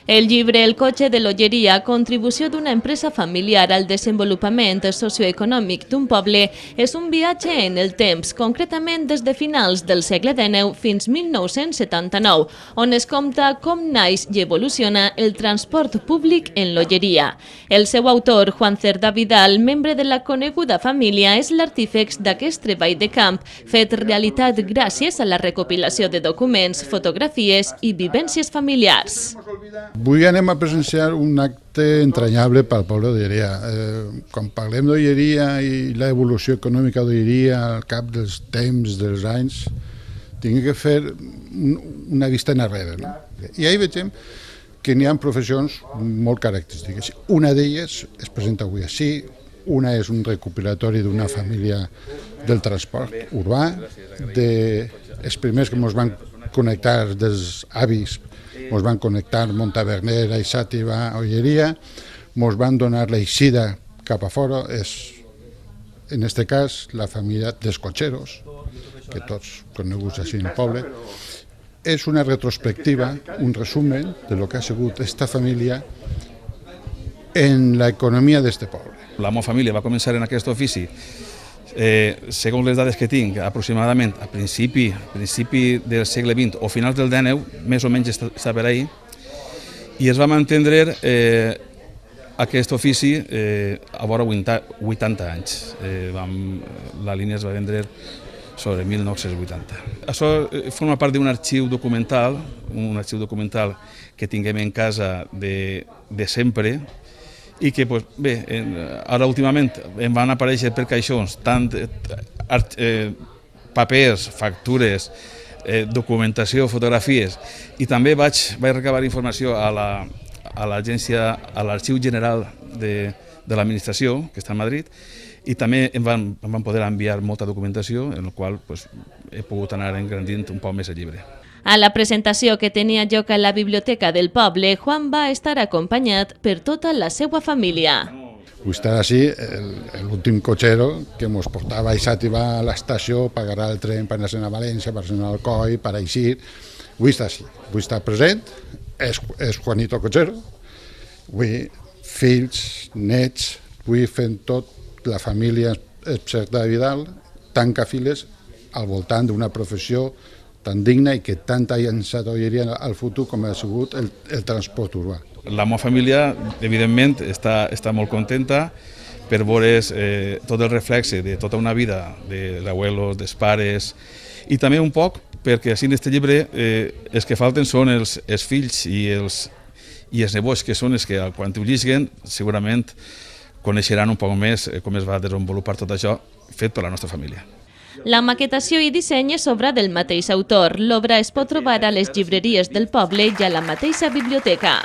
El llibre El cotxe de l'Olleria, contribució d'una empresa familiar al desenvolupament socioeconòmic d'un poble, és un viatge en el temps, concretament des de finals del segle XIX fins 1979, on es compta com naix i evoluciona el transport públic en l'Olleria. El seu autor, Juan Cerdà Vidal, membre de la coneguda família, és l'artífex d'aquest treball de camp, fet realitat gràcies a la recopilació de documents, fotografies i vivències familiars. Avui anem a presenciar un acte entranyable pel poble d'Olleria. Quan parlem d'Olleria i l'evolució econòmica d'Olleria al cap dels temps, dels anys, tinc que fer una vista enrere. I ahí veiem que n'hi ha professions molt característiques. Una d'elles es presenta avui així, una és un recopilatori d'una família del transport urbà, els primers que ens van connectar dels avis, ens van connectar Montaverner, Aixàtiva, Olleria, ens van donar l'eixida cap a fora, és en aquest cas la família dels cotxeros, que tots coneguts així en el poble. És una retrospectiva, un resumen de lo que ha sigut aquesta família en l'economia d'aquest poble. La meva família va començar en aquest ofici, segons les dades que tinc, aproximadament a principi del segle XX o finals del XIX, més o menys està per ahí, i es va mantindre aquest ofici a vora 80 anys. La línia es va vendre sobre 1980. Això forma part d'un arxiu documental, que tinguem en casa de sempre, i que, bé, ara últimament em van aparèixer per caixons tant papers, factures, documentació, fotografies, i també vaig recabar informació a l'agència, a l'Arxiu General de l'Administració, que està a Madrid, i també em van poder enviar molta documentació, en la qual he pogut anar engrandint un poc més el llibre. A la presentació que tenia lloc a la biblioteca del poble, Juan va estar acompanyat per tota la seva família. Vull estar així, l'últim cotxero que ens portava a Aixàtiva a l'estació per agarrar el tren per anar a València, per anar al Coi, per eixir. Vull estar així, vull estar present, és Juanito Cotxero, vull fills, nets, vull fer tot la família Cerdà Vidal, tanca files al voltant d'una professió tan digna i que tant ha llançat Olleria al futur com ha sigut el transport urbà. La meva família, evidentment, està molt contenta per veure tot el reflexe de tota una vida, dels abuelos, dels pares, i també un poc perquè així en aquest llibre els que falten són els fills i els nebots, que són els que quan ho llegeixen segurament coneixeran un poc més com es va desenvolupar tot això fet per la nostra família. La maquetació i disseny és obra del mateix autor. L'obra es pot trobar a les llibreries del poble i a la mateixa biblioteca.